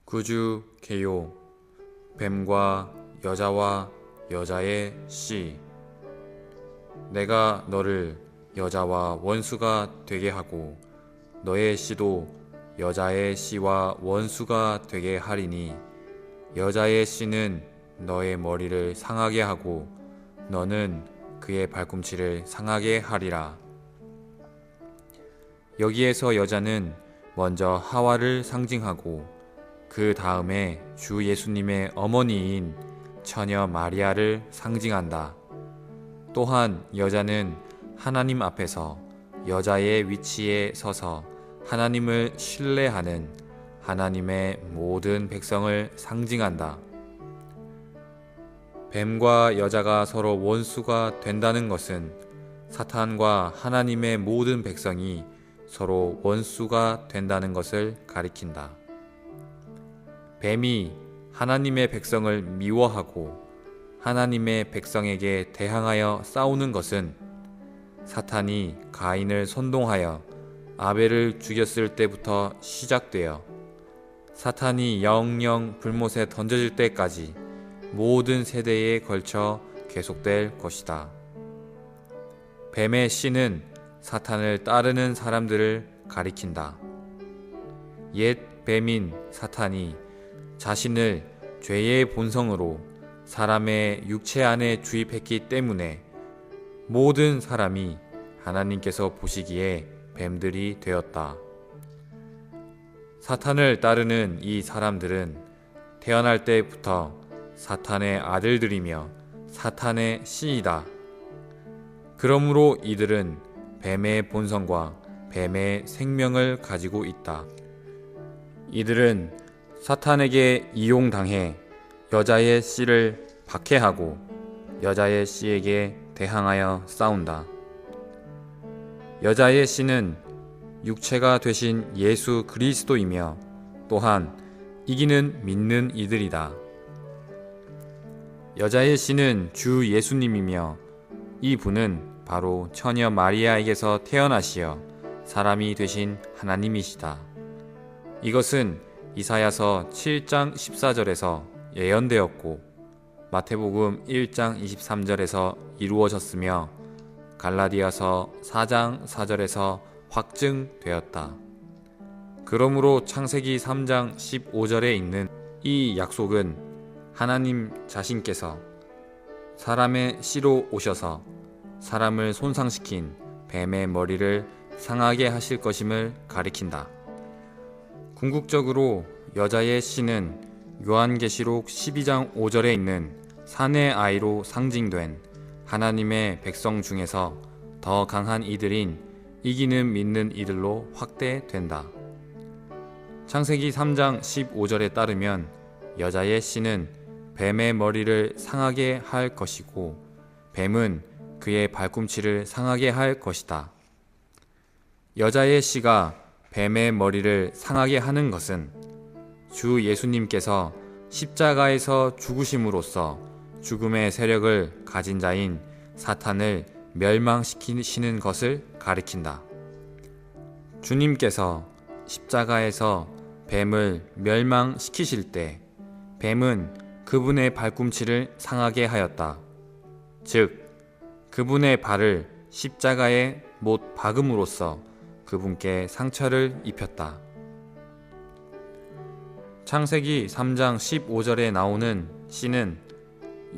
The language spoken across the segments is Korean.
구주 개요. 뱀과 여자와 여자의 씨. 내가 너를 여자와 원수가 되게 하고 너의 씨도 여자의 씨와 원수가 되게 하리니 여자의 씨는 너의 머리를 상하게 하고 너는 그의 발꿈치를 상하게 하리라. 여기에서 여자는 먼저 하와를 상징하고 그 다음에 주 예수님의 어머니인 처녀 마리아를 상징한다. 또한 여자는 하나님 앞에서 여자의 위치에 서서 하나님을 신뢰하는 하나님의 모든 백성을 상징한다. 뱀과 여자가 서로 원수가 된다는 것은 사탄과 하나님의 모든 백성이 서로 원수가 된다는 것을 가리킨다. 뱀이 하나님의 백성을 미워하고 하나님의 백성에게 대항하여 싸우는 것은 사탄이 가인을 선동하여 아벨을 죽였을 때부터 시작되어 사탄이 영영 불못에 던져질 때까지 모든 세대에 걸쳐 계속될 것이다. 뱀의 씨는 사탄을 따르는 사람들을 가리킨다. 옛 뱀인 사탄이 자신을 죄의 본성으로 사람의 육체 안에 주입했기 때문에 모든 사람이 하나님께서 보시기에 뱀들이 되었다. 사탄을 따르는 이 사람들은 태어날 때부터 사탄의 아들들이며 사탄의 씨이다. 그러므로 이들은 뱀의 본성과 뱀의 생명을 가지고 있다. 이들은 사탄에게 이용당해 여자의 씨를 박해하고 여자의 씨에게 대항하여 싸운다. 여자의 씨는 육체가 되신 예수 그리스도이며 또한 이기는 믿는 이들이다. 여자의 씨는 주 예수님이며 이 분은 바로 처녀 마리아에게서 태어나시어 사람이 되신 하나님이시다. 이것은 이사야서 7장 14절에서 예언되었고 마태복음 1장 23절에서 이루어졌으며 갈라디아서 4장 4절에서 확증되었다. 그러므로 창세기 3장 15절에 있는 이 약속은 하나님 자신께서 사람의 씨로 오셔서 사람을 손상시킨 뱀의 머리를 상하게 하실 것임을 가리킨다. 궁극적으로 여자의 씨는 요한계시록 12장 5절에 있는 산의 아이로 상징된 하나님의 백성 중에서 더 강한 이들인 이기는 믿는 이들로 확대된다. 창세기 3장 15절에 따르면 여자의 씨는 뱀의 머리를 상하게 할 것이고 뱀은 그의 발꿈치를 상하게 할 것이다. 여자의 씨가 뱀의 머리를 상하게 하는 것은 주 예수님께서 십자가에서 죽으심으로써 죽음의 세력을 가진 자인 사탄을 멸망시키시는 것을 가리킨다. 주님께서 십자가에서 뱀을 멸망시키실 때 뱀은 그분의 발꿈치를 상하게 하였다. 즉, 그분의 발을 십자가에 못 박음으로써 그분께 상처를 입혔다. 창세기 3장 15절에 나오는 씨는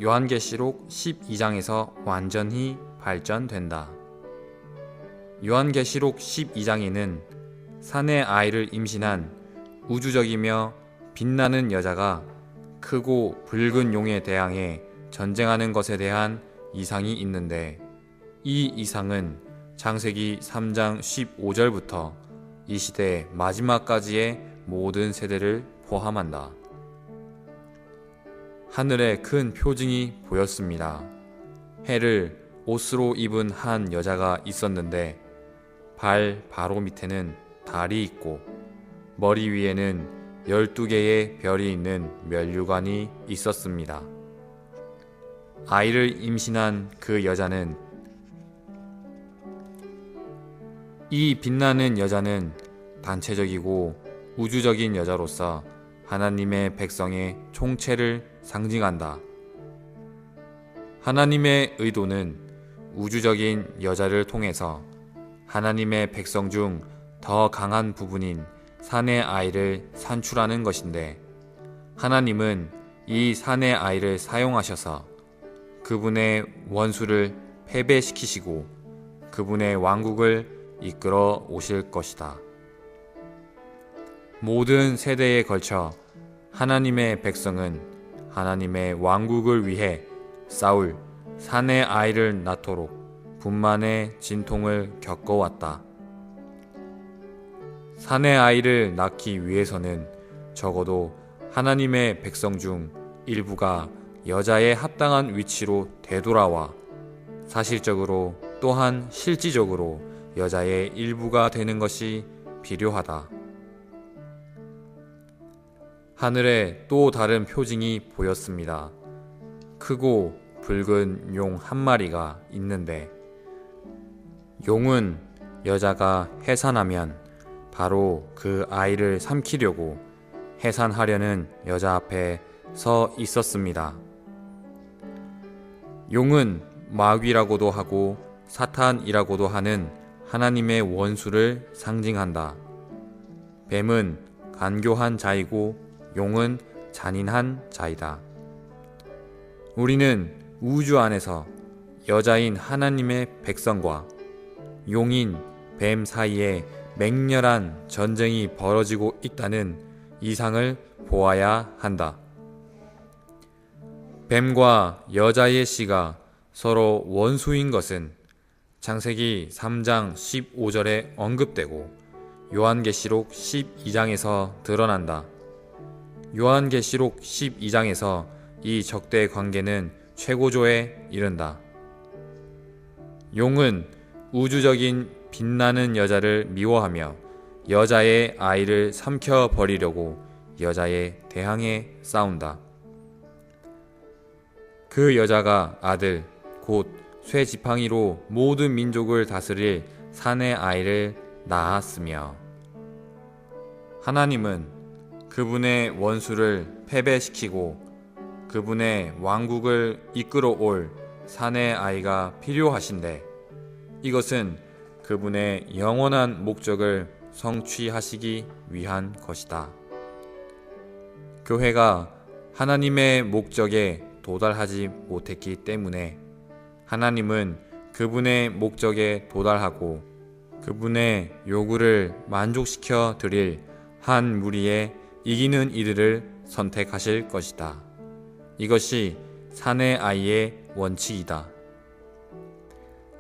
요한계시록 12장에서 완전히 발전된다. 요한계시록 12장에는 산의 아이를 임신한 우주적이며 빛나는 여자가 크고 붉은 용에 대항해 전쟁하는 것에 대한 이상이 있는데 이 이상은 창세기 3장 15절부터 이 시대 마지막까지의 모든 세대를 포함한다. 하늘에 큰 표징이 보였습니다. 해를 옷으로 입은 한 여자가 있었는데 발 바로 밑에는 달이 있고 머리 위에는 12개의 별이 있는 면류관이 있었습니다. 아이를 임신한 그 여자는 이 빛나는 여자는 단체적이고 우주적인 여자로서 하나님의 백성의 총체를 상징한다. 하나님의 의도는 우주적인 여자를 통해서 하나님의 백성 중 더 강한 부분인 사내 아이를 산출하는 것인데, 하나님은 이 사내 아이를 사용하셔서 그분의 원수를 패배시키시고 그분의 왕국을 이끌어 오실 것이다. 모든 세대에 걸쳐 하나님의 백성은 하나님의 왕국을 위해 싸울 사내 아이를 낳도록 분만의 진통을 겪어왔다. 사내 아이를 낳기 위해서는 적어도 하나님의 백성 중 일부가 여자의 합당한 위치로 되돌아와 사실적으로 또한 실질적으로 여자의 일부가 되는 것이 필요하다. 하늘에 또 다른 표징이 보였습니다. 크고 붉은 용 한 마리가 있는데, 용은 여자가 해산하면 바로 그 아이를 삼키려고 해산하려는 여자 앞에 서 있었습니다. 용은 마귀라고도 하고 사탄이라고도 하는 하나님의 원수를 상징한다. 뱀은 간교한 자이고 용은 잔인한 자이다. 우리는 우주 안에서 여자인 하나님의 백성과 용인 뱀 사이에 맹렬한 전쟁이 벌어지고 있다는 이상을 보아야 한다. 뱀과 여자의 씨가 서로 원수인 것은 창세기 3장 15절에 언급되고 요한계시록 12장에서 드러난다. 요한계시록 12장에서 이 적대 관계는 최고조에 이른다. 용은 우주적인 빛나는 여자를 미워하며 여자의 아이를 삼켜버리려고 여자에 대항해 싸운다. 그 여자가 아들, 곧 쇠지팡이로 모든 민족을 다스릴 사내 아이를 낳았으며, 하나님은 그분의 원수를 패배시키고 그분의 왕국을 이끌어 올 사내 아이가 필요하신데, 이것은 그분의 영원한 목적을 성취하시기 위한 것이다. 교회가 하나님의 목적에 도달하지 못했기 때문에 하나님은 그분의 목적에 도달하고 그분의 요구를 만족시켜 드릴 한 무리의 이기는 이들을 선택하실 것이다. 이것이 사내 아이의 원칙이다.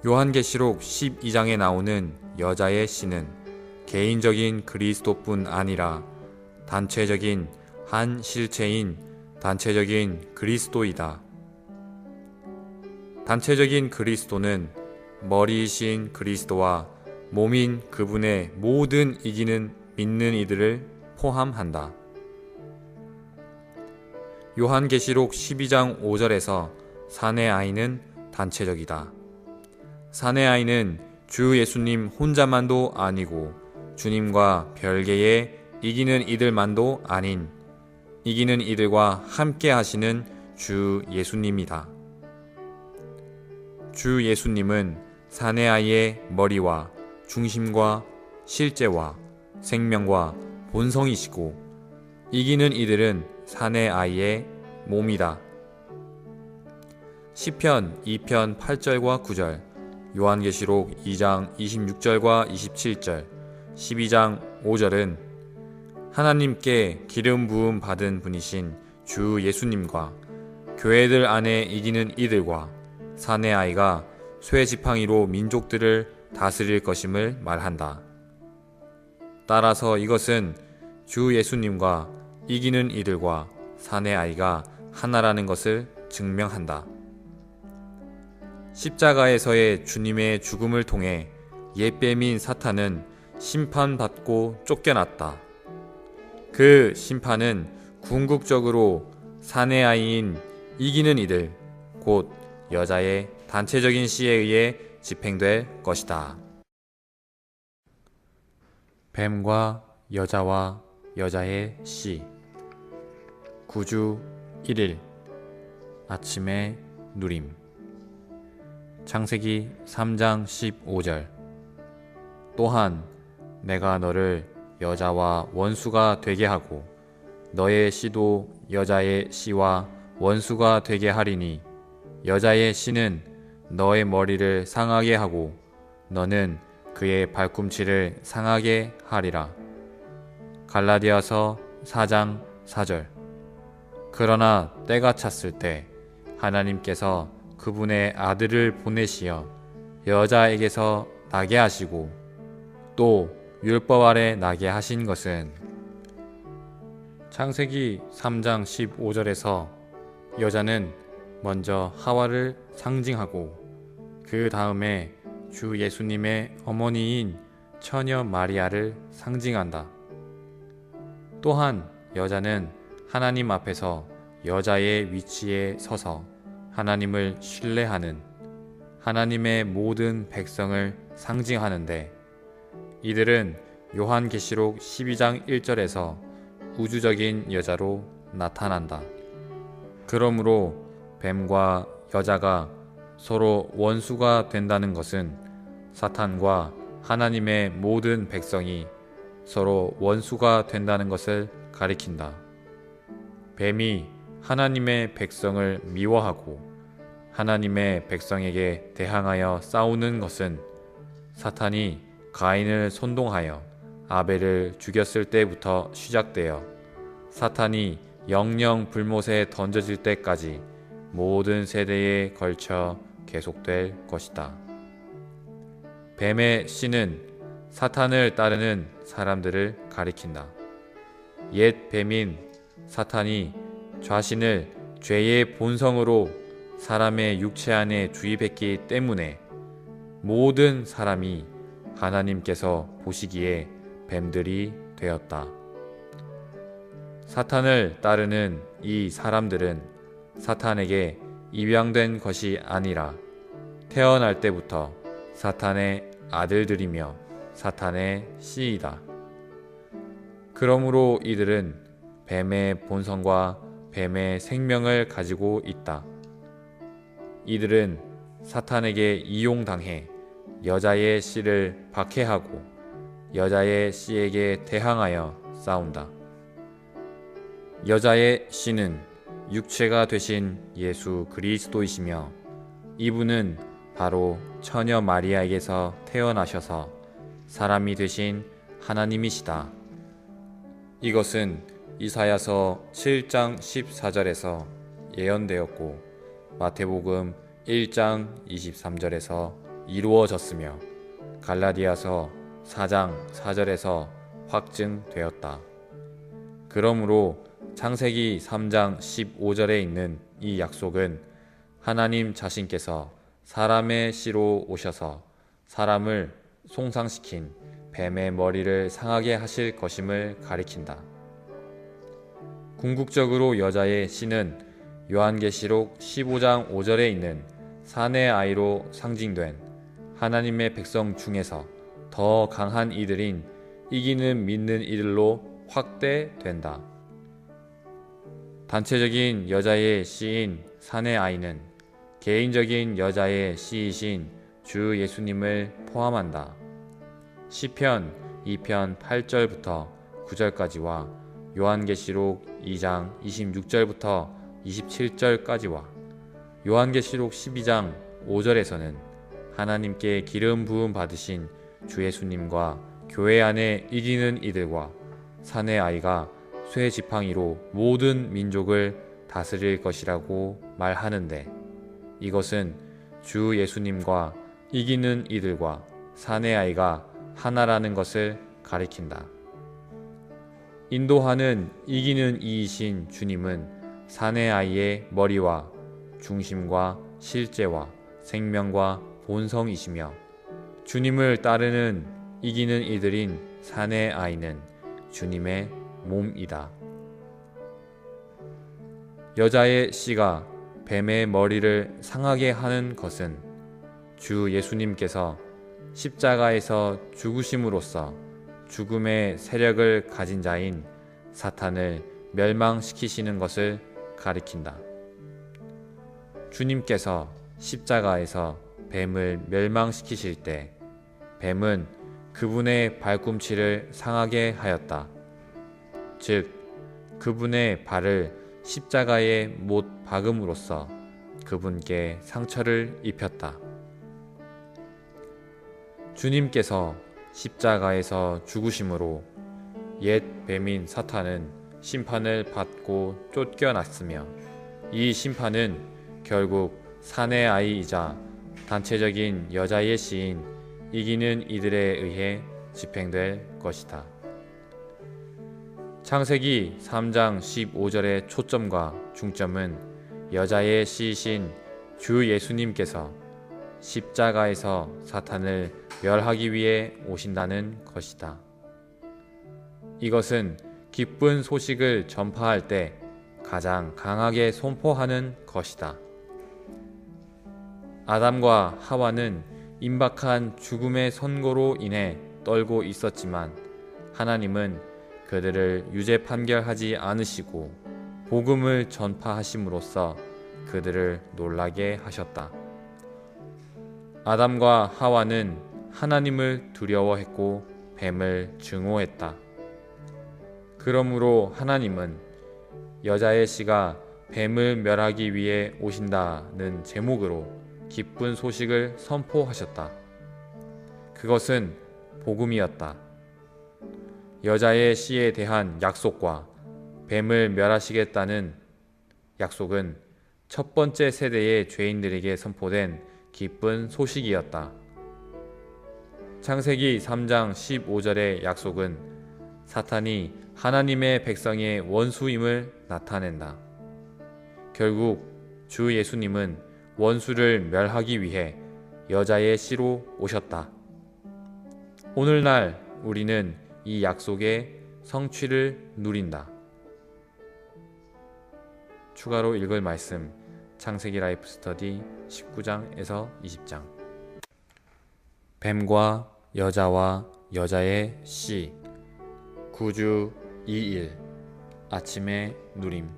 요한계시록 12장에 나오는 여자의 씨는 개인적인 그리스도뿐 아니라 단체적인 한 실체인 단체적인 그리스도이다. 단체적인 그리스도는 머리이신 그리스도와 몸인 그분의 모든 이기는 믿는 이들을 포함한다. 요한계시록 12장 5절에서 사내 아이는 단체적이다. 사내 아이는 주 예수님 혼자만도 아니고 주님과 별개의 이기는 이들만도 아닌 이기는 이들과 함께 하시는 주 예수님이다. 주 예수님은 사내 아이의 머리와 중심과 실제와 생명과 본성이시고 이기는 이들은 사내 아이의 몸이다. 시편 2편 8절과 9절, 요한계시록 2장 26절과 27절, 12장 5절은 하나님께 기름 부음 받은 분이신 주 예수님과 교회들 안에 이기는 이들과 사내 아이가 쇠지팡이로 민족들을 다스릴 것임을 말한다. 따라서 이것은 주 예수님과 이기는 이들과 사내 아이가 하나라는 것을 증명한다. 십자가에서의 주님의 죽음을 통해 옛뱀인 사탄은 심판받고 쫓겨났다. 그 심판은 궁극적으로 사내 아이인 이기는 이들, 곧 여자의 단체적인 씨에 의해 집행될 것이다. 뱀과 여자와 여자의 씨. 구주 1일 아침의 누림. 창세기 3장 15절. 또한 내가 너를 여자와 원수가 되게 하고 너의 씨도 여자의 씨와 원수가 되게 하리니 여자의 씨는 너의 머리를 상하게 하고 너는 그의 발꿈치를 상하게 하리라. 갈라디아서 4장 4절. 그러나 때가 찼을 때 하나님께서 그분의 아들을 보내시어 여자에게서 나게 하시고 또 율법 아래 나게 하신 것은 창세기 3장 15절에서 여자는 먼저 하와를 상징하고 그 다음에 주 예수님의 어머니인 처녀 마리아를 상징한다. 또한 여자는 하나님 앞에서 여자의 위치에 서서 하나님을 신뢰하는 하나님의 모든 백성을 상징하는데 이들은 요한계시록 12장 1절에서 우주적인 여자로 나타난다. 그러므로 뱀과 여자가 서로 원수가 된다는 것은 사탄과 하나님의 모든 백성이 서로 원수가 된다는 것을 가리킨다. 뱀이 하나님의 백성을 미워하고 하나님의 백성에게 대항하여 싸우는 것은 사탄이 가인을 선동하여 아벨을 죽였을 때부터 시작되어 사탄이 영영 불못에 던져질 때까지 모든 세대에 걸쳐 계속될 것이다. 뱀의 씨는 사탄을 따르는 사람들을 가리킨다. 옛 뱀인 사탄이 자신을 죄의 본성으로 사람의 육체 안에 주입했기 때문에 모든 사람이 하나님께서 보시기에 뱀들이 되었다. 사탄을 따르는 이 사람들은 사탄에게 입양된 것이 아니라 태어날 때부터 사탄의 아들들이며 사탄의 씨이다. 그러므로 이들은 뱀의 본성과 뱀의 생명을 가지고 있다. 이들은 사탄에게 이용당해 여자의 씨를 박해하고 여자의 씨에게 대항하여 싸운다. 여자의 씨는 육체가 되신 예수 그리스도이시며 이분은 바로 처녀 마리아에게서 태어나셔서 사람이 되신 하나님이시다. 이것은 이사야서 7장 14절에서 예언되었고 마태복음 1장 23절에서 이루어졌으며 갈라디아서 4장 4절에서 확증되었다. 그러므로 창세기 3장 15절에 있는 이 약속은 하나님 자신께서 사람의 씨로 오셔서 사람을 송상시킨 뱀의 머리를 상하게 하실 것임을 가리킨다. 궁극적으로 여자의 씨는 요한계시록 15장 5절에 있는 사내 아이로 상징된 하나님의 백성 중에서 더 강한 이들인 이기는 믿는 이들로 확대된다. 단체적인 여자의 씨인 사내 아이는 개인적인 여자의 씨이신 주 예수님을 포함한다. 시편 2편 8절부터 9절까지와 요한계시록 2장 26절부터 27절까지와 요한계시록 12장 5절에서는 하나님께 기름 부음 받으신 주 예수님과 교회 안에 이기는 이들과 사내 아이가 쇠 지팡이로 모든 민족을 다스릴 것이라고 말하는데 이것은 주 예수님과 이기는 이들과 사내 아이가 하나라는 것을 가리킨다. 인도하는 이기는 이이신 주님은 사내 아이의 머리와 중심과 실제와 생명과 본성이시며 주님을 따르는 이기는 이들인 사내 아이는 주님의 몸이다. 여자의 씨가 뱀의 머리를 상하게 하는 것은 주 예수님께서 십자가에서 죽으심으로써 죽음의 세력을 가진 자인 사탄을 멸망시키시는 것을 가리킨다. 주님께서 십자가에서 뱀을 멸망시키실 때 뱀은 그분의 발꿈치를 상하게 하였다. 즉, 그분의 발을 십자가에 못 박음으로써 그분께 상처를 입혔다. 주님께서 십자가에서 죽으심으로 옛 뱀인 사탄은 심판을 받고 쫓겨났으며, 이 심판은 결국 사내 아이이자 단체적인 여자의 씨인 이기는 이들에 의해 집행될 것이다. 창세기 3장 15절의 초점과 중점은 여자의 씨이신 주 예수님께서 십자가에서 사탄을 멸하기 위해 오신다는 것이다. 이것은 기쁜 소식을 전파할 때 가장 강하게 선포하는 것이다. 아담과 하와는 임박한 죽음의 선고로 인해 떨고 있었지만 하나님은 그들을 유죄 판결하지 않으시고 복음을 전파하심으로써 그들을 놀라게 하셨다. 아담과 하와는 하나님을 두려워했고 뱀을 증오했다. 그러므로 하나님은 여자의 씨가 뱀을 멸하기 위해 오신다는 제목으로 기쁜 소식을 선포하셨다. 그것은 복음이었다. 여자의 씨에 대한 약속과 뱀을 멸하시겠다는 약속은 첫 번째 세대의 죄인들에게 선포된 기쁜 소식이었다. 창세기 3장 15절의 약속은 사탄이 하나님의 백성의 원수임을 나타낸다. 결국 주 예수님은 원수를 멸하기 위해 여자의 씨로 오셨다. 오늘날 우리는 이 약속의 성취를 누린다. 추가로 읽을 말씀, 창세기 라이프 스터디 19장에서 20장. 뱀과 여자와 여자의 씨, 구주 2일, 아침의 누림.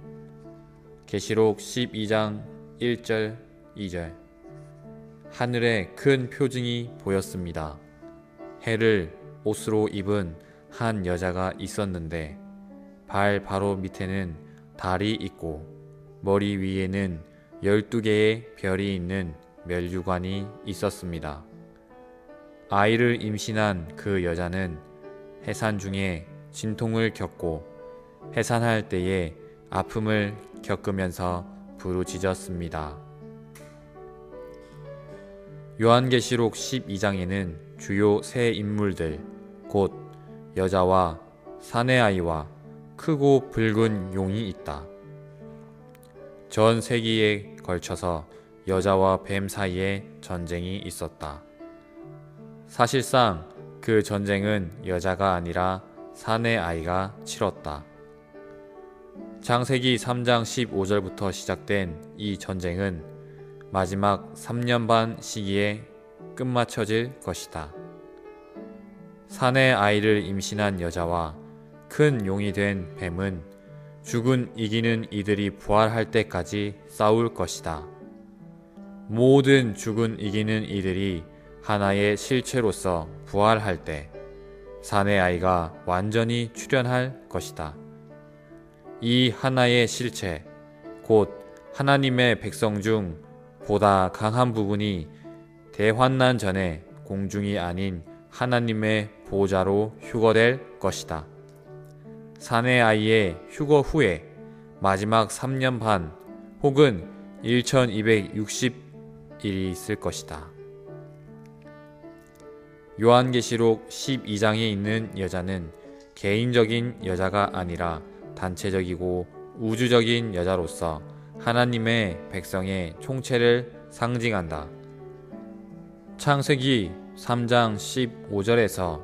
계시록 12장 1절 2절. 하늘에 큰 표징이 보였습니다. 해를 옷으로 입은 한 여자가 있었는데 발 바로 밑에는 달이 있고 머리 위에는 12개의 별이 있는 멸류관이 있었습니다. 아이를 임신한 그 여자는 해산 중에 진통을 겪고 해산할 때에 아픔을 겪으면서 부르짖었습니다. 요한계시록 12장에는 주요 세 인물들, 곧 여자와 사내아이와 크고 붉은 용이 있다. 전 세기에 걸쳐서 여자와 뱀 사이에 전쟁이 있었다. 사실상 그 전쟁은 여자가 아니라 사내아이가 치렀다. 창세기 3장 15절부터 시작된 이 전쟁은 마지막 3년 반 시기에 끝마쳐질 것이다. 사내아이를 임신한 여자와 큰 용이 된 뱀은 죽은 이기는 이들이 부활할 때까지 싸울 것이다. 모든 죽은 이기는 이들이 하나의 실체로서 부활할 때 사내아이가 완전히 출현할 것이다. 이 하나의 실체, 곧 하나님의 백성 중 보다 강한 부분이 대환난 전에 공중이 아닌 하나님의 보좌로 휴거될 것이다. 사내아이의 휴거 후에 마지막 3년 반 혹은 1260일이 있을 것이다. 요한계시록 12장에 있는 여자는 개인적인 여자가 아니라 단체적이고 우주적인 여자로서 하나님의 백성의 총체를 상징한다. 창세기 3장 15절에서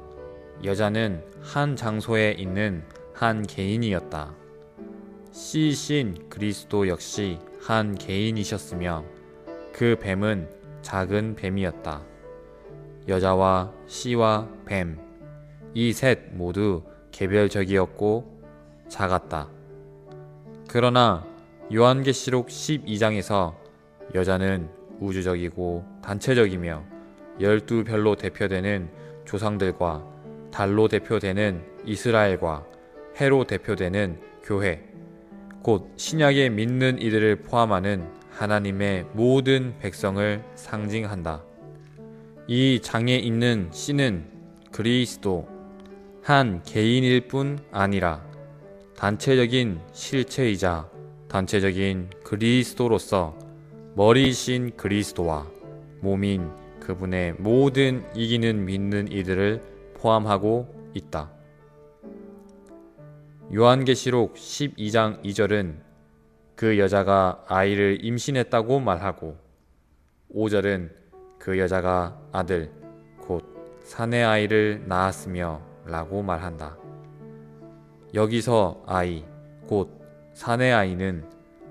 여자는 한 장소에 있는 한 개인이었다. 씨이신 그리스도 역시 한 개인이셨으며 그 뱀은 작은 뱀이었다. 여자와 씨와 뱀, 이 셋 모두 개별적이었고 작았다. 그러나 요한계시록 12장에서 여자는 우주적이고 단체적이며 12별로 대표되는 조상들과 달로 대표되는 이스라엘과 해로 대표되는 교회, 곧 신약에 믿는 이들을 포함하는 하나님의 모든 백성을 상징한다. 이 장에 있는 씨는 그리스도, 한 개인일 뿐 아니라 단체적인 실체이자 단체적인 그리스도로서 머리이신 그리스도와 몸인 그분의 모든 이기는 믿는 이들을 포함하고 있다. 요한계시록 12장 2절은 그 여자가 아이를 임신했다고 말하고 5절은 그 여자가 아들, 곧 사내 아이를 낳았으며 라고 말한다. 여기서 아이, 곧 사내 아이는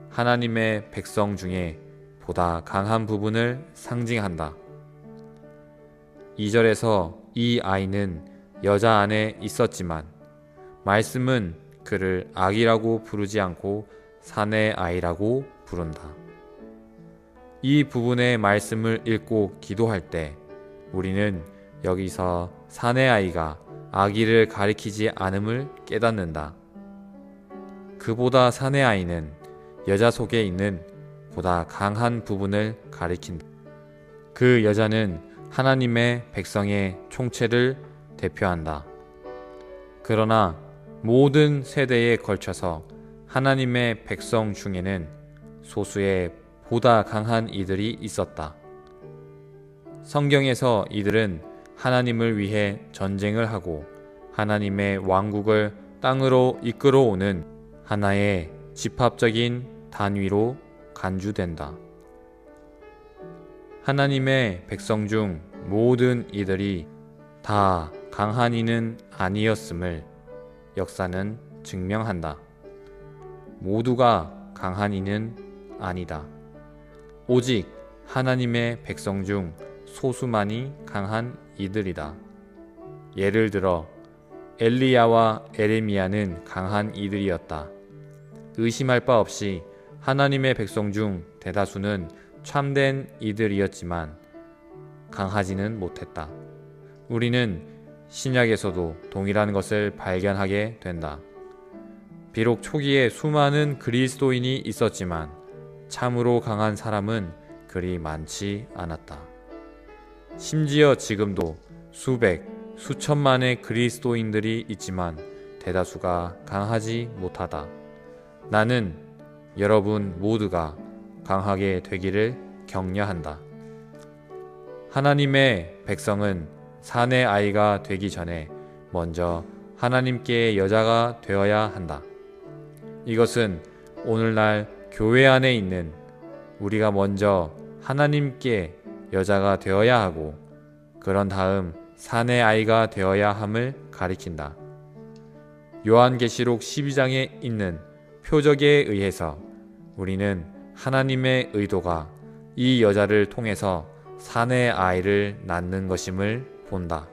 하나님의 백성 중에 보다 강한 부분을 상징한다. 2절에서 이 아이는 여자 안에 있었지만 말씀은 그를 아기라고 부르지 않고 사내 아이라고 부른다. 이 부분의 말씀을 읽고 기도할 때 우리는 여기서 사내 아이가 아기를 가리키지 않음을 깨닫는다. 그보다 사내 아이는 여자 속에 있는 보다 강한 부분을 가리킨다. 그 여자는 하나님의 백성의 총체를 대표한다. 그러나 모든 세대에 걸쳐서 하나님의 백성 중에는 소수의 보다 강한 이들이 있었다. 성경에서 이들은 하나님을 위해 전쟁을 하고 하나님의 왕국을 땅으로 이끌어오는 하나의 집합적인 단위로 간주된다. 하나님의 백성 중 모든 이들이 다 강한 이는 아니었음을 역사는 증명한다. 모두가 강한 이는 아니다. 오직 하나님의 백성 중 소수만이 강한 이들이다. 예를 들어 엘리야와 에레미야는 강한 이들이었다. 의심할 바 없이 하나님의 백성 중 대다수는 참된 이들이었지만 강하지는 못했다. 우리는 신약에서도 동일한 것을 발견하게 된다. 비록 초기에 수많은 그리스도인이 있었지만 참으로 강한 사람은 그리 많지 않았다. 심지어 지금도 수백, 수천만의 그리스도인들이 있지만 대다수가 강하지 못하다. 나는 여러분 모두가 강하게 되기를 격려한다. 하나님의 백성은 사내 아이가 되기 전에 먼저 하나님께 여자가 되어야 한다. 이것은 오늘날 교회 안에 있는 우리가 먼저 하나님께 여자가 되어야 하고 그런 다음 사내 아이가 되어야 함을 가리킨다. 요한계시록 12장에 있는 표적에 의해서 우리는 하나님의 의도가 이 여자를 통해서 사내 아이를 낳는 것임을 본다.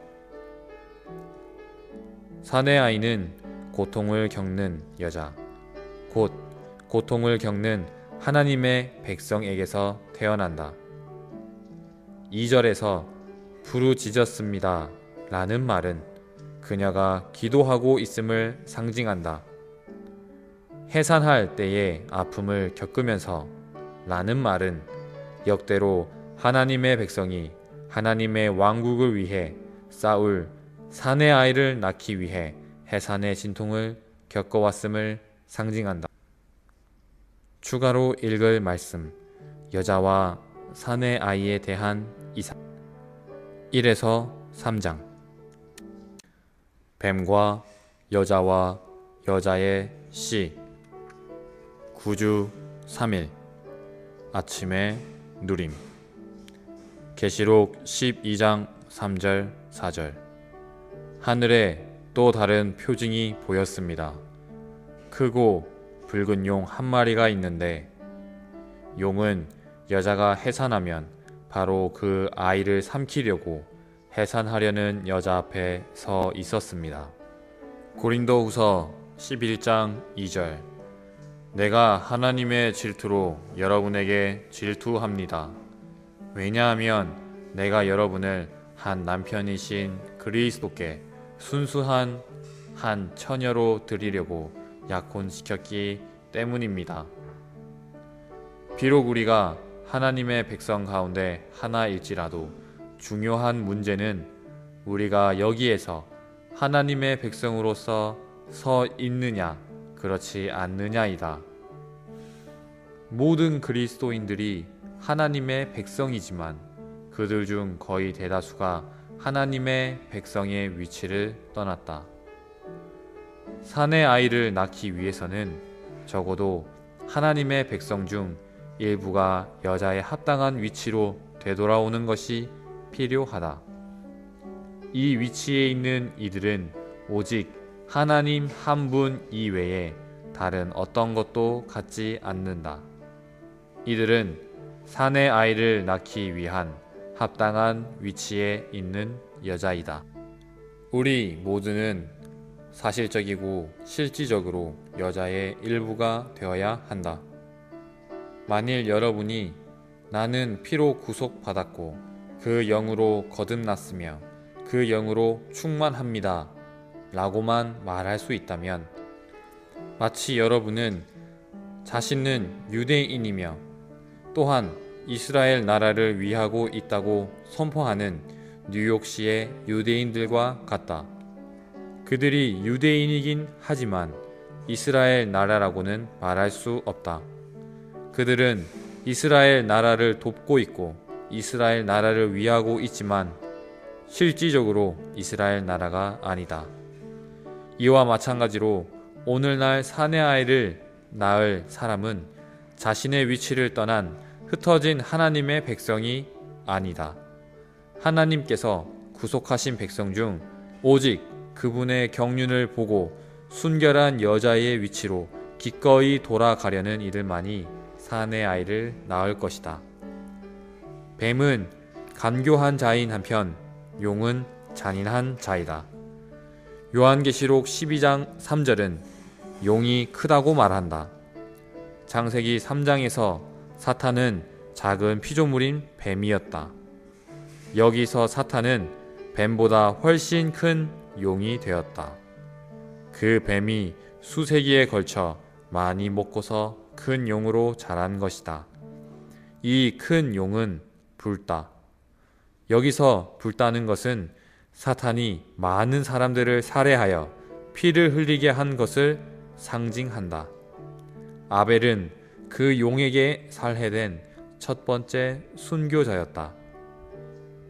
사내 아이는 고통을 겪는 여자, 곧 고통을 겪는 하나님의 백성에게서 태어난다. 2절에서 부르짖었습니다 라는 말은 그녀가 기도하고 있음을 상징한다. 해산할 때의 아픔을 겪으면서 라는 말은 역대로 하나님의 백성이 하나님의 왕국을 위해 싸울 사내 아이를 낳기 위해 해산의 진통을 겪어왔음을 상징한다. 추가로 읽을 말씀, 여자와 사내 아이에 대한 이상 1에서 3장. 뱀과 여자와 여자의 씨. 구주 3일. 아침의 누림. 계시록 12장 3절 4절. 하늘에 또 다른 표징이 보였습니다. 크고 붉은 용 한 마리가 있는데 용은 여자가 해산하면 바로 그 아이를 삼키려고 해산하려는 여자 앞에 서 있었습니다. 고린도후서 11장 2절. 내가 하나님의 질투로 여러분에게 질투합니다. 왜냐하면 내가 여러분을 한 남편이신 그리스도께 순수한 한 처녀로 드리려고 약혼시켰기 때문입니다. 비록 우리가 하나님의 백성 가운데 하나일지라도 중요한 문제는 우리가 여기에서 하나님의 백성으로서 서 있느냐 그렇지 않느냐이다. 모든 그리스도인들이 하나님의 백성이지만 그들 중 거의 대다수가 하나님의 백성의 위치를 떠났다. 사내 아이를 낳기 위해서는 적어도 하나님의 백성 중 일부가 여자의 합당한 위치로 되돌아오는 것이 필요하다. 이 위치에 있는 이들은 오직 하나님 한 분 이외에 다른 어떤 것도 갖지 않는다. 이들은 사내 아이를 낳기 위한 합당한 위치에 있는 여자이다. 우리 모두는 사실적이고 실질적으로 여자의 일부가 되어야 한다. 만일 여러분이 나는 피로 구속받았고 그 영으로 거듭났으며 그 영으로 충만합니다 라고만 말할 수 있다면 마치 여러분은 자신은 유대인이며 또한 이스라엘 나라를 위하고 있다고 선포하는 뉴욕시의 유대인들과 같다. 그들이 유대인이긴 하지만 이스라엘 나라라고는 말할 수 없다. 그들은 이스라엘 나라를 돕고 있고 이스라엘 나라를 위하고 있지만 실질적으로 이스라엘 나라가 아니다. 이와 마찬가지로 오늘날 사내 아이를 낳을 사람은 자신의 위치를 떠난 흩어진 하나님의 백성이 아니다. 하나님께서 구속하신 백성 중 오직 그분의 경륜을 보고 순결한 여자의 위치로 기꺼이 돌아가려는 이들만이 사내 아이를 낳을 것이다. 뱀은 간교한 자인 한편 용은 잔인한 자이다. 요한계시록 12장 3절은 용이 크다고 말한다. 창세기 3장에서 사탄은 작은 피조물인 뱀이었다. 여기서 사탄은 뱀보다 훨씬 큰 용이 되었다. 그 뱀이 수세기에 걸쳐 많이 먹고서 큰 용으로 자란 것이다. 이 큰 용은 붉다. 여기서 붉다는 것은 사탄이 많은 사람들을 살해하여 피를 흘리게 한 것을 상징한다. 아벨은 그 용에게 살해된 첫 번째 순교자였다.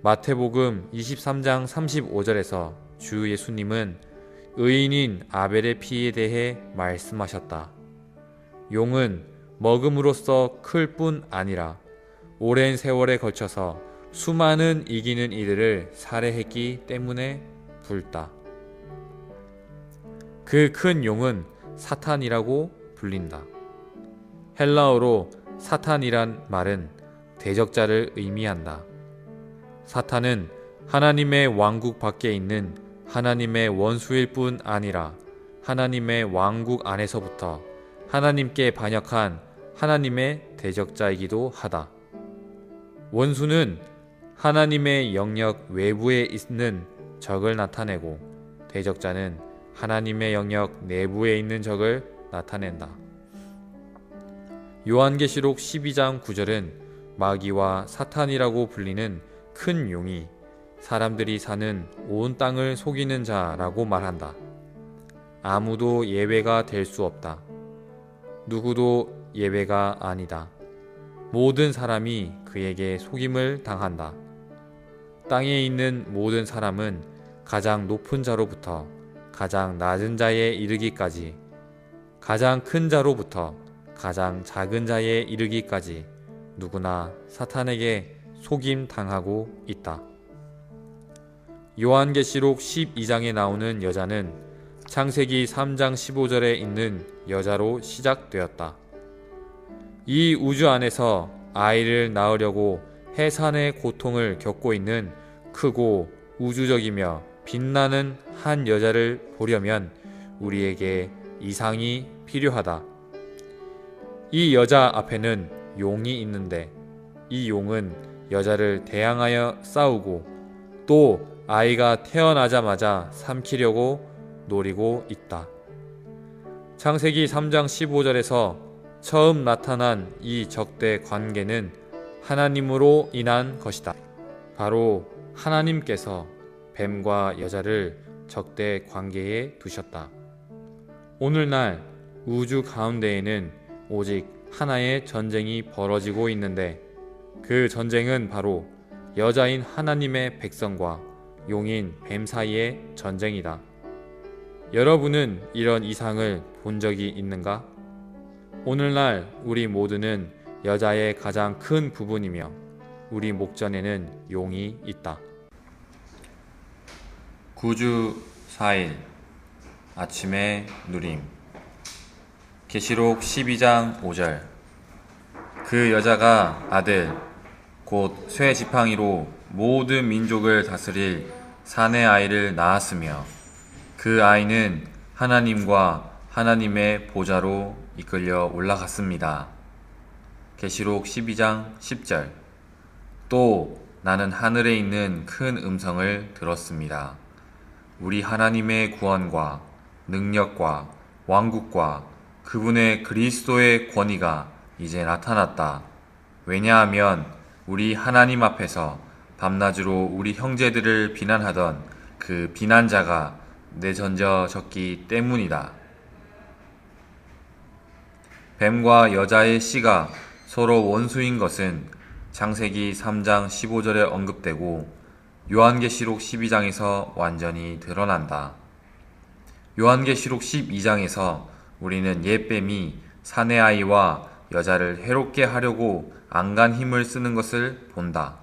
마태복음 23장 35절에서 주 예수님은 의인인 아벨의 피에 대해 말씀하셨다. 용은 먹음으로써 클 뿐 아니라 오랜 세월에 걸쳐서 수많은 이기는 이들을 살해했기 때문에 붉다. 그 큰 용은 사탄이라고 불린다. 헬라어로 사탄이란 말은 대적자를 의미한다. 사탄은 하나님의 왕국 밖에 있는 하나님의 원수일 뿐 아니라 하나님의 왕국 안에서부터 하나님께 반역한 하나님의 대적자이기도 하다. 원수는 하나님의 영역 외부에 있는 적을 나타내고 대적자는 하나님의 영역 내부에 있는 적을 나타낸다. 요한계시록 12장 9절은 마귀와 사탄이라고 불리는 큰 용이 사람들이 사는 온 땅을 속이는 자라고 말한다. 아무도 예외가 될 수 없다. 누구도 예외가 아니다. 모든 사람이 그에게 속임을 당한다. 땅에 있는 모든 사람은 가장 높은 자로부터 가장 낮은 자에 이르기까지, 가장 큰 자로부터 가장 작은 자에 이르기까지 누구나 사탄에게 속임 당하고 있다. 요한계시록 12장에 나오는 여자는 창세기 3장 15절에 있는 여자로 시작되었다. 이 우주 안에서 아이를 낳으려고 해산의 고통을 겪고 있는 크고 우주적이며 빛나는 한 여자를 보려면 우리에게 이상이 필요하다. 이 여자 앞에는 용이 있는데 이 용은 여자를 대항하여 싸우고 또 아이가 태어나자마자 삼키려고 노리고 있다. 창세기 3장 15절에서 처음 나타난 이 적대 관계는 하나님으로 인한 것이다. 바로 하나님께서 뱀과 여자를 적대 관계에 두셨다. 오늘날 우주 가운데에는 오직 하나의 전쟁이 벌어지고 있는데 그 전쟁은 바로 여자인 하나님의 백성과 용인 뱀 사이의 전쟁이다. 여러분은 이런 이상을 본 적이 있는가? 오늘날 우리 모두는 여자의 가장 큰 부분이며 우리 목전에는 용이 있다. 구주 4일 아침의 누림. 계시록 12장 5절. 그 여자가 아들 곧 쇠 지팡이로 모든 민족을 다스릴 사내 아이를 낳았으며 그 아이는 하나님과 하나님의 보좌로 이끌려 올라갔습니다. 계시록 12장 10절. 또 나는 하늘에 있는 큰 음성을 들었습니다. 우리 하나님의 구원과 능력과 왕국과 그분의 그리스도의 권위가 이제 나타났다. 왜냐하면 우리 하나님 앞에서 밤낮으로 우리 형제들을 비난하던 그 비난자가 내던져졌기 때문이다. 뱀과 여자의 씨가 서로 원수인 것은 창세기 3장 15절에 언급되고 요한계시록 12장에서 완전히 드러난다. 요한계시록 12장에서 우리는 옛뱀이 사내 아이와 여자를 해롭게 하려고 안간 힘을 쓰는 것을 본다.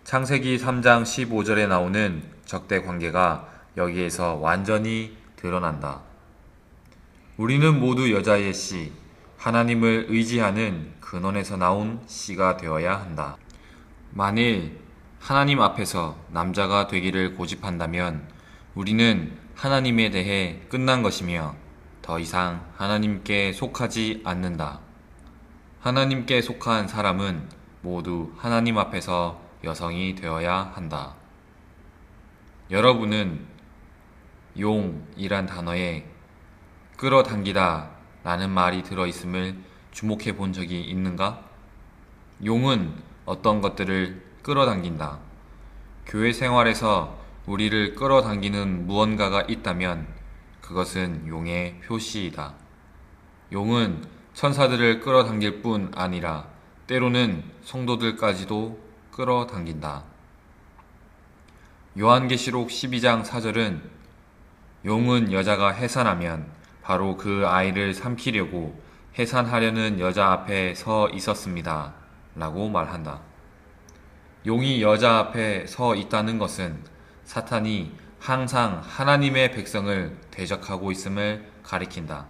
창세기 3장 15절에 나오는 적대 관계가 여기에서 완전히 드러난다. 우리는 모두 여자의 씨, 하나님을 의지하는 근원에서 나온 씨가 되어야 한다. 만일 하나님 앞에서 남자가 되기를 고집한다면 우리는 하나님에 대해 끝난 것이며 더 이상 하나님께 속하지 않는다. 하나님께 속한 사람은 모두 하나님 앞에서 여성이 되어야 한다. 여러분은 용이란 단어에 끌어당기다 라는 말이 들어있음을 주목해 본 적이 있는가? 용은 어떤 것들을 끌어당긴다. 교회 생활에서 우리를 끌어당기는 무언가가 있다면 그것은 용의 표시이다. 용은 천사들을 끌어당길 뿐 아니라 때로는 성도들까지도 끌어당긴다. 요한계시록 12장 4절은 용은 여자가 해산하면 바로 그 아이를 삼키려고 해산하려는 여자 앞에 서 있었습니다. 라고 말한다. 용이 여자 앞에 서 있다는 것은 사탄이 항상 하나님의 백성을 대적하고 있음을 가리킨다.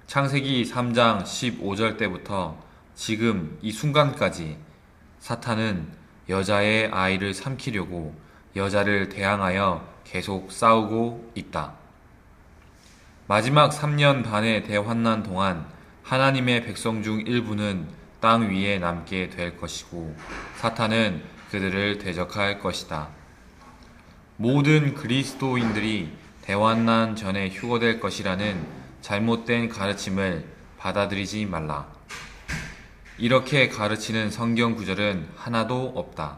창세기 3장 15절 때부터 지금 이 순간까지 사탄은 여자의 아이를 삼키려고 여자를 대항하여 계속 싸우고 있다. 마지막 3년 반의 대환난 동안 하나님의 백성 중 일부는 땅 위에 남게 될 것이고 사탄은 그들을 대적할 것이다. 모든 그리스도인들이 대환난 전에 휴거될 것이라는 잘못된 가르침을 받아들이지 말라. 이렇게 가르치는 성경 구절은 하나도 없다.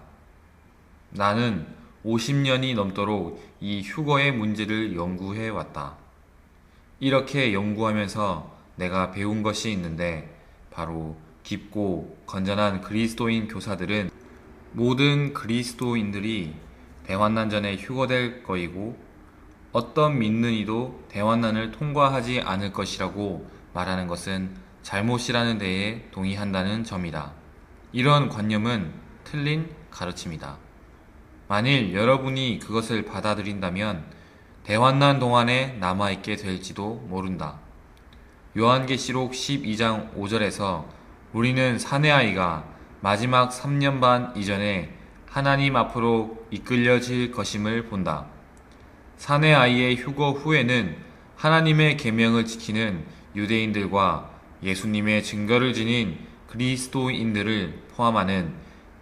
나는 50년이 넘도록 이 휴거의 문제를 연구해 왔다. 이렇게 연구하면서 내가 배운 것이 있는데 바로 깊고 건전한 그리스도인 교사들은 모든 그리스도인들이 대환난 전에 휴거될 거이고 어떤 믿는 이도 대환난을 통과하지 않을 것이라고 말하는 것은 잘못이라는 데에 동의한다는 점이다. 이런 관념은 틀린 가르침이다. 만일 여러분이 그것을 받아들인다면 대환난 동안에 남아있게 될지도 모른다. 요한계시록 12장 5절에서 우리는 사내아이가 마지막 3년 반 이전에 하나님 앞으로 이끌려질 것임을 본다. 사내아이의 휴거 후에는 하나님의 계명을 지키는 유대인들과 예수님의 증거를 지닌 그리스도인들을 포함하는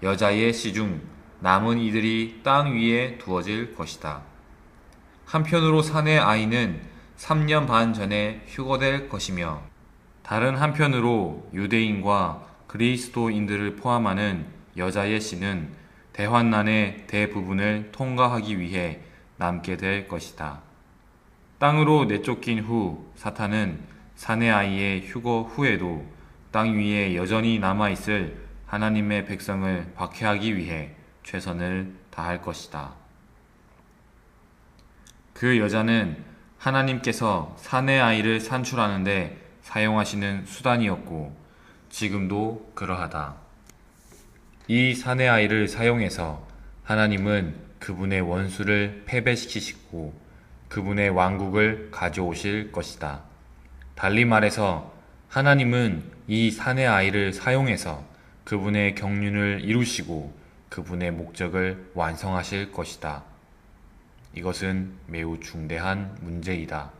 여자의 씨 중 남은 이들이 땅 위에 두어질 것이다. 한편으로 사내 아이는 3년 반 전에 휴거될 것이며, 다른 한편으로 유대인과 그리스도인들을 포함하는 여자의 씨는 대환난의 대부분을 통과하기 위해 남게 될 것이다. 땅으로 내쫓긴 후 사탄은 사내 아이의 휴거 후에도 땅 위에 여전히 남아있을 하나님의 백성을 박해하기 위해 최선을 다할 것이다. 그 여자는 하나님께서 사내 아이를 산출하는데 사용하시는 수단이었고 지금도 그러하다. 이 사내 아이를 사용해서 하나님은 그분의 원수를 패배시키시고 그분의 왕국을 가져오실 것이다. 달리 말해서 하나님은 이 사내 아이를 사용해서 그분의 경륜을 이루시고 그분의 목적을 완성하실 것이다. 이것은 매우 중대한 문제이다.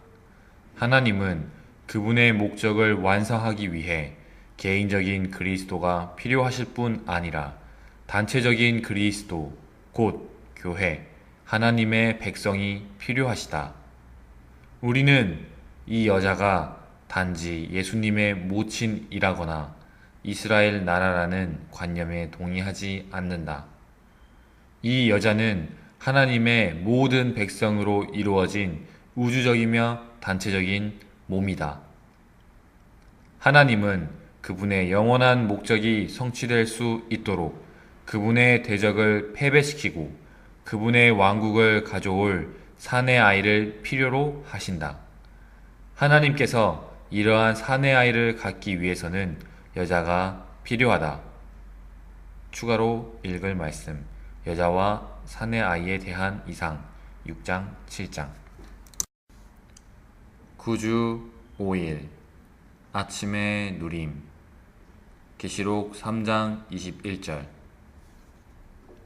하나님은 그분의 목적을 완성하기 위해 개인적인 그리스도가 필요하실 뿐 아니라 단체적인 그리스도, 곧 교회, 하나님의 백성이 필요하시다. 우리는 이 여자가 단지 예수님의 모친이라거나 이스라엘 나라라는 관념에 동의하지 않는다. 이 여자는 하나님의 모든 백성으로 이루어진 우주적이며 단체적인 몸이다. 하나님은 그분의 영원한 목적이 성취될 수 있도록 그분의 대적을 패배시키고 그분의 왕국을 가져올 사내 아이를 필요로 하신다. 하나님께서 이러한 사내 아이를 갖기 위해서는 여자가 필요하다. 추가로 읽을 말씀, 여자와 사내 아이에 대한 이상 6장 7장. 9주 5일 아침의 누림. 계시록 3장 21절.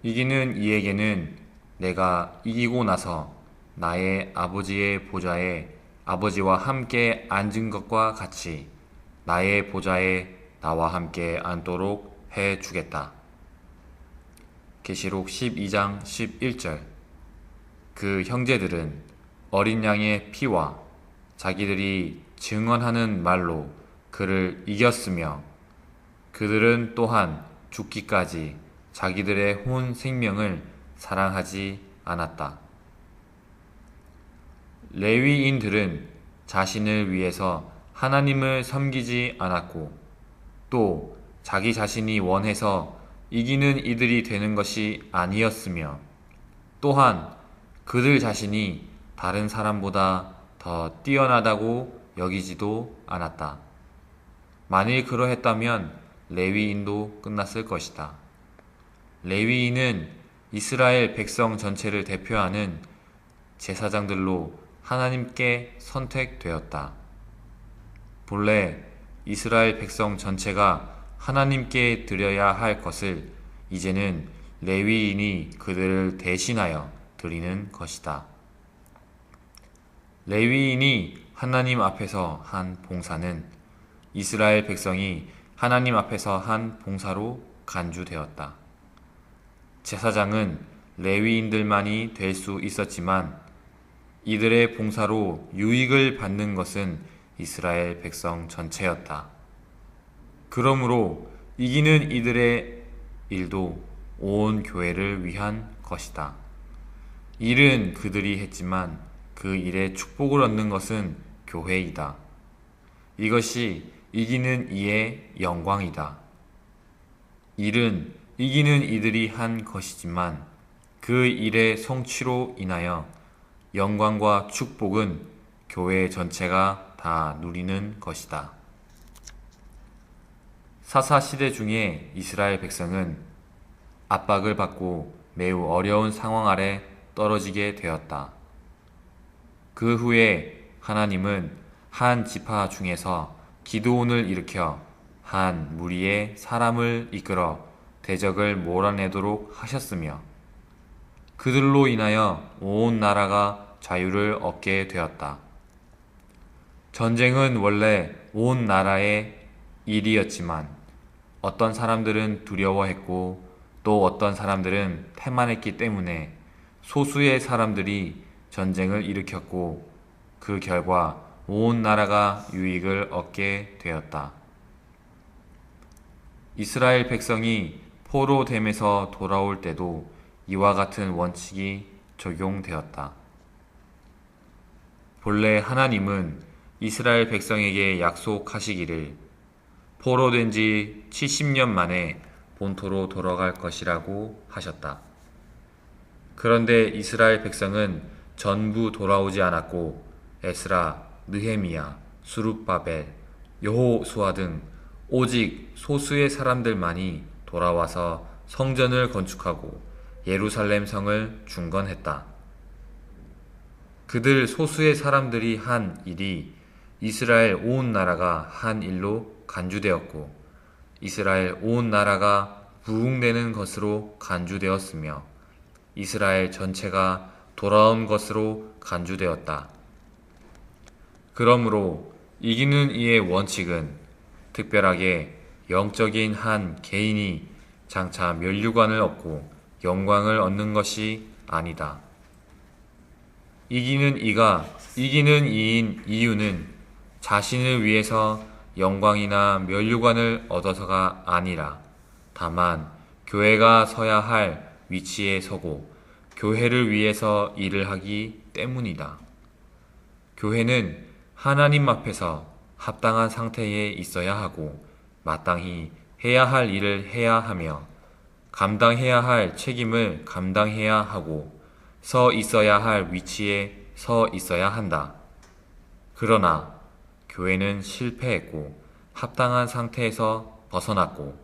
이기는 이에게는 내가 이기고 나서 나의 아버지의 보좌에 아버지와 함께 앉은 것과 같이 나의 보좌에 나와 함께 앉도록 해 주겠다. 계시록 12장 11절. 그 형제들은 어린 양의 피와 자기들이 증언하는 말로 그를 이겼으며 그들은 또한 죽기까지 자기들의 혼 생명을 사랑하지 않았다. 레위인들은 자신을 위해서 하나님을 섬기지 않았고 또 자기 자신이 원해서 이기는 이들이 되는 것이 아니었으며 또한 그들 자신이 다른 사람보다 더 뛰어나다고 여기지도 않았다. 만일 그러했다면 레위인도 끝났을 것이다. 레위인은 이스라엘 백성 전체를 대표하는 제사장들로 하나님께 선택되었다. 본래 이스라엘 백성 전체가 하나님께 드려야 할 것을 이제는 레위인이 그들을 대신하여 드리는 것이다. 레위인이 하나님 앞에서 한 봉사는 이스라엘 백성이 하나님 앞에서 한 봉사로 간주되었다. 제사장은 레위인들만이 될 수 있었지만 이들의 봉사로 유익을 받는 것은 이스라엘 백성 전체였다. 그러므로 이기는 이들의 일도 온 교회를 위한 것이다. 일은 그들이 했지만 그 일에 축복을 얻는 것은 교회이다. 이것이 이기는 이의 영광이다. 일은 이기는 이들이 한 것이지만 그 일의 성취로 인하여 영광과 축복은 교회 전체가 다 누리는 것이다. 사사시대 중에 이스라엘 백성은 압박을 받고 매우 어려운 상황 아래 떨어지게 되었다. 그 후에 하나님은 한 지파 중에서 기드온을 일으켜 한 무리의 사람을 이끌어 대적을 몰아내도록 하셨으며 그들로 인하여 온 나라가 자유를 얻게 되었다. 전쟁은 원래 온 나라의 일이었지만 어떤 사람들은 두려워했고 또 어떤 사람들은 태만했기 때문에 소수의 사람들이 전쟁을 일으켰고 그 결과 온 나라가 유익을 얻게 되었다. 이스라엘 백성이 포로됨에서 돌아올 때도 이와 같은 원칙이 적용되었다. 본래 하나님은 이스라엘 백성에게 약속하시기를 포로된 지 70년 만에 본토로 돌아갈 것이라고 하셨다. 그런데 이스라엘 백성은 전부 돌아오지 않았고 에스라, 느헤미야, 수룹바벨, 여호수아 등 오직 소수의 사람들만이 돌아와서 성전을 건축하고 예루살렘 성을 중건했다. 그들 소수의 사람들이 한 일이 이스라엘 온 나라가 한 일로 간주되었고 이스라엘 온 나라가 부흥되는 것으로 간주되었으며 이스라엘 전체가 돌아온 것으로 간주되었다. 그러므로 이기는 이의 원칙은 특별하게 영적인 한 개인이 장차 면류관을 얻고 영광을 얻는 것이 아니다. 이기는 이인 이유는 자신을 위해서 영광이나 면류관을 얻어서가 아니라 다만 교회가 서야 할 위치에 서고 교회를 위해서 일을 하기 때문이다. 교회는 하나님 앞에서 합당한 상태에 있어야 하고 마땅히 해야 할 일을 해야 하며 감당해야 할 책임을 감당해야 하고 서 있어야 할 위치에 서 있어야 한다. 그러나 교회는 실패했고 합당한 상태에서 벗어났고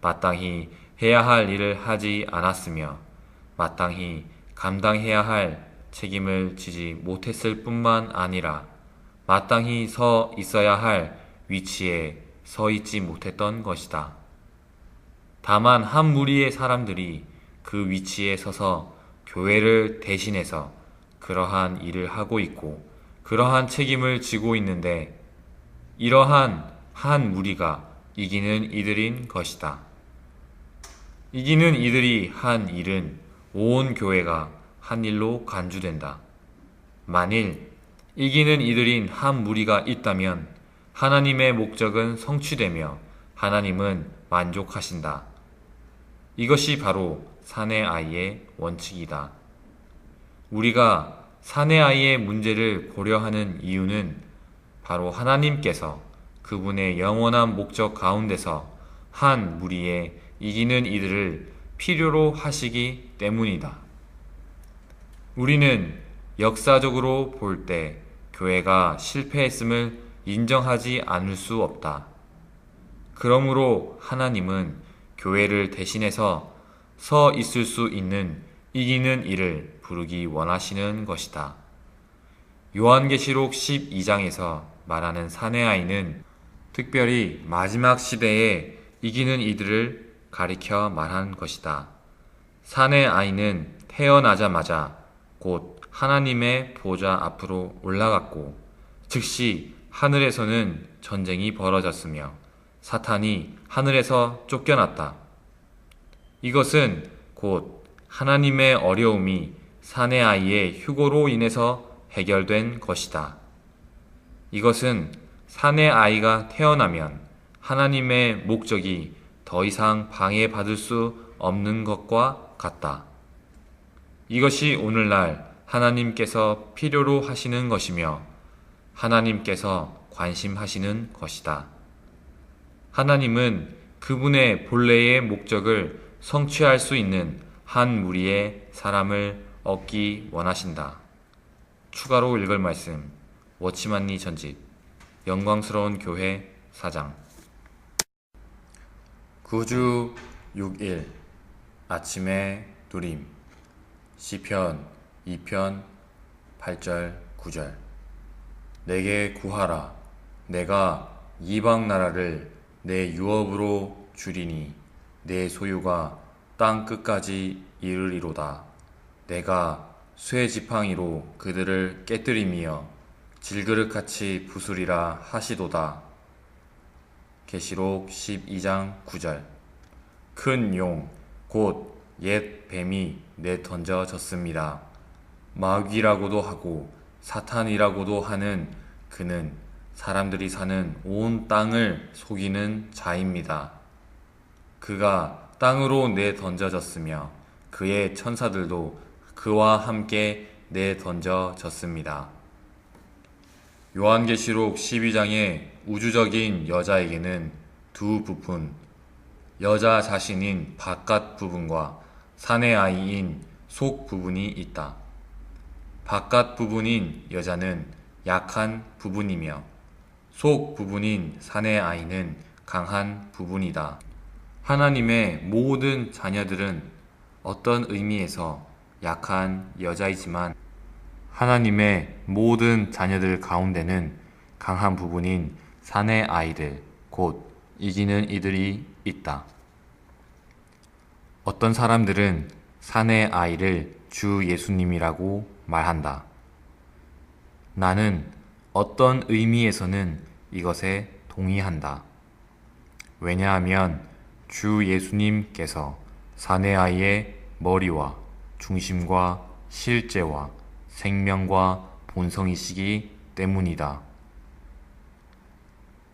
마땅히 해야 할 일을 하지 않았으며 마땅히 감당해야 할 책임을 지지 못했을 뿐만 아니라 마땅히 서 있어야 할 위치에 서 있지 못했던 것이다. 다만 한 무리의 사람들이 그 위치에 서서 교회를 대신해서 그러한 일을 하고 있고 그러한 책임을 지고 있는데 이러한 한 무리가 이기는 이들인 것이다. 이기는 이들이 한 일은 온 교회가 한 일로 간주된다. 만일 이기는 이들인 한 무리가 있다면 하나님의 목적은 성취되며 하나님은 만족하신다. 이것이 바로 사내 아이의 원칙이다. 우리가 사내 아이의 문제를 고려하는 이유는 바로 하나님께서 그분의 영원한 목적 가운데서 한 무리의 이기는 이들을 필요로 하시기 때문이다. 우리는 역사적으로 볼 때 교회가 실패했음을 인정하지 않을 수 없다. 그러므로 하나님은 교회를 대신해서 서 있을 수 있는 이기는 이를 부르기 원하시는 것이다. 요한계시록 12장에서 말하는 사내 아이는 특별히 마지막 시대에 이기는 이들을 가리켜 말한 것이다. 사내 아이는 태어나자마자 곧 하나님의 보좌 앞으로 올라갔고 즉시 하늘에서는 전쟁이 벌어졌으며 사탄이 하늘에서 쫓겨났다. 이것은 곧 하나님의 어려움이 사내 아이의 휴고로 인해서 해결된 것이다. 이것은 사내 아이가 태어나면 하나님의 목적이 더 이상 방해받을 수 없는 것과 같다. 이것이 오늘날 하나님께서 필요로 하시는 것이며 하나님께서 관심하시는 것이다. 하나님은 그분의 본래의 목적을 성취할 수 있는 한 무리의 사람을 얻기 원하신다. 추가로 읽을 말씀 워치만니 전집 영광스러운 교회 4장 구주 6일 아침의 누림 시편 2편 8절 9절 내게 구하라 내가 이방 나라를 내 유업으로 주리니 내 소유가 땅 끝까지 이르리로다. 내가 쇠지팡이로 그들을 깨뜨리며 질그릇같이 부수리라 하시도다. 계시록 12장 9절. 큰 용, 곧 옛 뱀이 내던져졌습니다. 마귀라고도 하고 사탄이라고도 하는 그는 사람들이 사는 온 땅을 속이는 자입니다. 그가 땅으로 내던져졌으며 그의 천사들도 그와 함께 내던져졌습니다. 요한계시록 12장의 우주적인 여자에게는 두 부분, 여자 자신인 바깥 부분과 사내 아이인 속 부분이 있다. 바깥 부분인 여자는 약한 부분이며 속 부분인 사내 아이는 강한 부분이다. 하나님의 모든 자녀들은 어떤 의미에서 약한 여자이지만 하나님의 모든 자녀들 가운데는 강한 부분인 사내 아이들, 곧 이기는 이들이 있다. 어떤 사람들은 사내 아이를 주 예수님이라고 말한다. 나는 어떤 의미에서는 이것에 동의한다. 왜냐하면 주 예수님께서 사내 아이의 머리와 중심과 실제와 생명과 본성이시기 때문이다.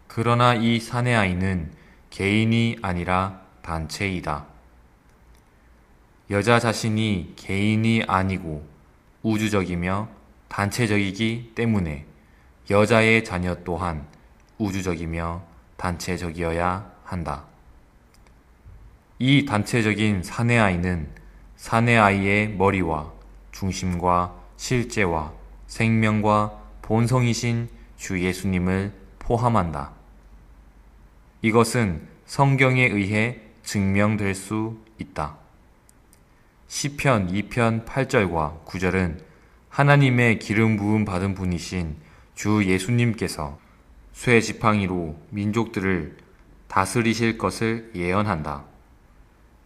그러나 이 사내 아이는 개인이 아니라 단체이다. 여자 자신이 개인이 아니고 우주적이며 단체적이기 때문에 여자의 자녀 또한 우주적이며 단체적이어야 한다. 이 단체적인 사내 아이는 사내 아이의 머리와 중심과 실제와 생명과 본성이신 주 예수님을 포함한다. 이것은 성경에 의해 증명될 수 있다. 시편 2편 8절과 9절은 하나님의 기름 부음 받은 분이신 주 예수님께서 쇠 지팡이로 민족들을 다스리실 것을 예언한다.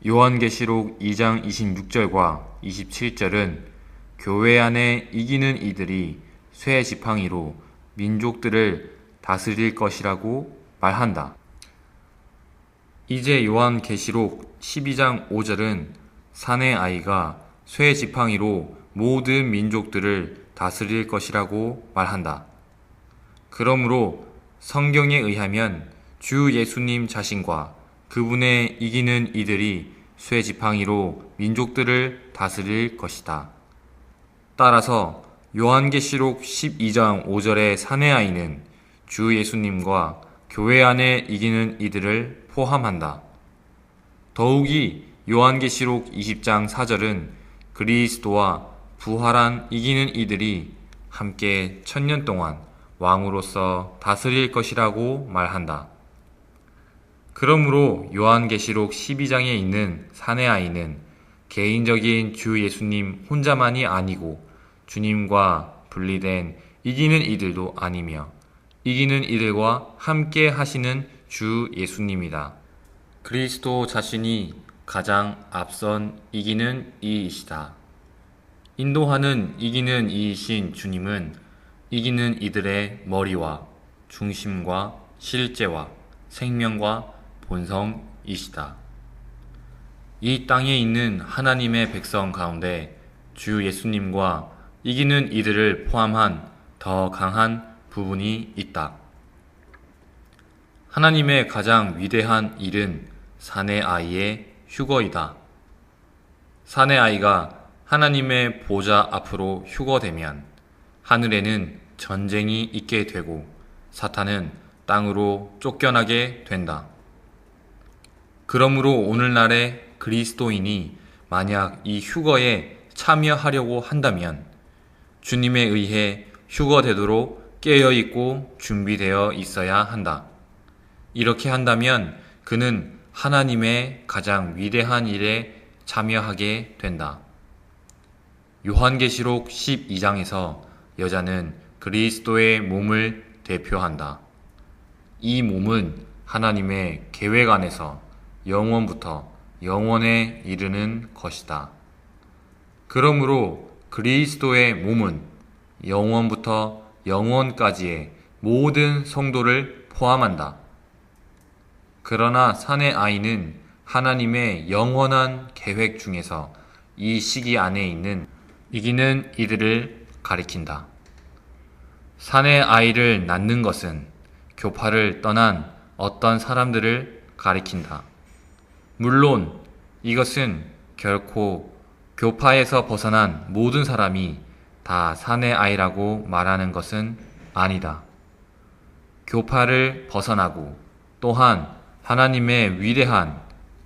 요한계시록 2장 26절과 27절은 교회 안에 이기는 이들이 쇠 지팡이로 민족들을 다스릴 것이라고 말한다. 이제 요한계시록 12장 5절은 사내 아이가 쇠 지팡이로 모든 민족들을 다스릴 것이라고 말한다. 그러므로 성경에 의하면 주 예수님 자신과 그분의 이기는 이들이 쇠 지팡이로 민족들을 다스릴 것이다. 따라서 요한계시록 12장 5절의 사내 아이는 주 예수님과 교회 안에 이기는 이들을 포함한다. 더욱이 요한계시록 20장 4절은 그리스도와 부활한 이기는 이들이 함께 1000년 동안 왕으로서 다스릴 것이라고 말한다. 그러므로 요한계시록 12장에 있는 사내 아이는 개인적인 주 예수님 혼자만이 아니고 주님과 분리된 이기는 이들도 아니며 이기는 이들과 함께 하시는 주 예수님이다. 그리스도 자신이 가장 앞선 이기는 이이시다. 인도하는 이기는 이이신 주님은 이기는 이들의 머리와 중심과 실제와 생명과 본성이시다. 이 땅에 있는 하나님의 백성 가운데 주 예수님과 이기는 이들을 포함한 더 강한 부분이 있다. 하나님의 가장 위대한 일은 사내 아이의 휴거이다. 사내 아이가 하나님의 보좌 앞으로 휴거되면 하늘에는 전쟁이 있게 되고 사탄은 땅으로 쫓겨나게 된다. 그러므로 오늘날의 그리스도인이 만약 이 휴거에 참여하려고 한다면 주님에 의해 휴거되도록 깨어있고 준비되어 있어야 한다. 이렇게 한다면 그는 하나님의 가장 위대한 일에 참여하게 된다. 요한계시록 12장에서 여자는 그리스도의 몸을 대표한다. 이 몸은 하나님의 계획 안에서 영원부터 영원에 이르는 것이다. 그러므로 그리스도의 몸은 영원부터 영원까지의 모든 성도를 포함한다. 그러나 산의 아이는 하나님의 영원한 계획 중에서 이 시기 안에 있는 이기는 이들을 가리킨다. 산의 아이를 낳는 것은 교파를 떠난 어떤 사람들을 가리킨다. 물론 이것은 결코 교파에서 벗어난 모든 사람이 다 산의 아이라고 말하는 것은 아니다. 교파를 벗어나고 또한 하나님의 위대한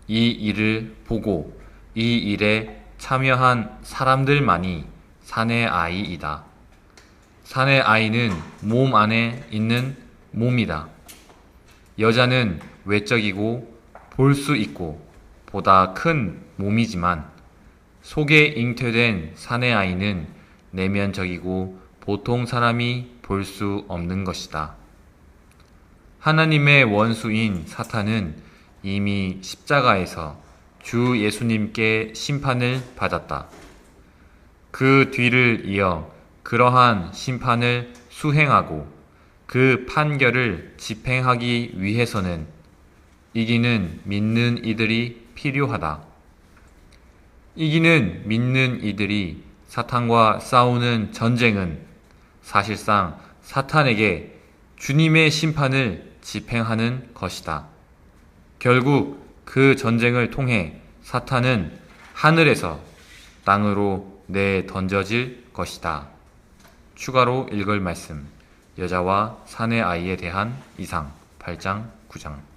이 일을 보고 이 일에 참여한 사람들만이 산의 아이이다. 산의 아이는 몸 안에 있는 몸이다. 여자는 외적이고 볼 수 있고 보다 큰 몸이지만 속에 잉태된 산의 아이는 내면적이고 보통 사람이 볼 수 없는 것이다. 하나님의 원수인 사탄은 이미 십자가에서 주 예수님께 심판을 받았다. 그 뒤를 이어 그러한 심판을 수행하고 그 판결을 집행하기 위해서는 이기는 믿는 이들이 필요하다. 이기는 믿는 이들이 사탄과 싸우는 전쟁은 사실상 사탄에게 주님의 심판을 집행하는 것이다. 결국 그 전쟁을 통해 사탄은 하늘에서 땅으로 내던져질 것이다. 추가로 읽을 말씀, 여자와 산의 아이에 대한 이상 8장 9장.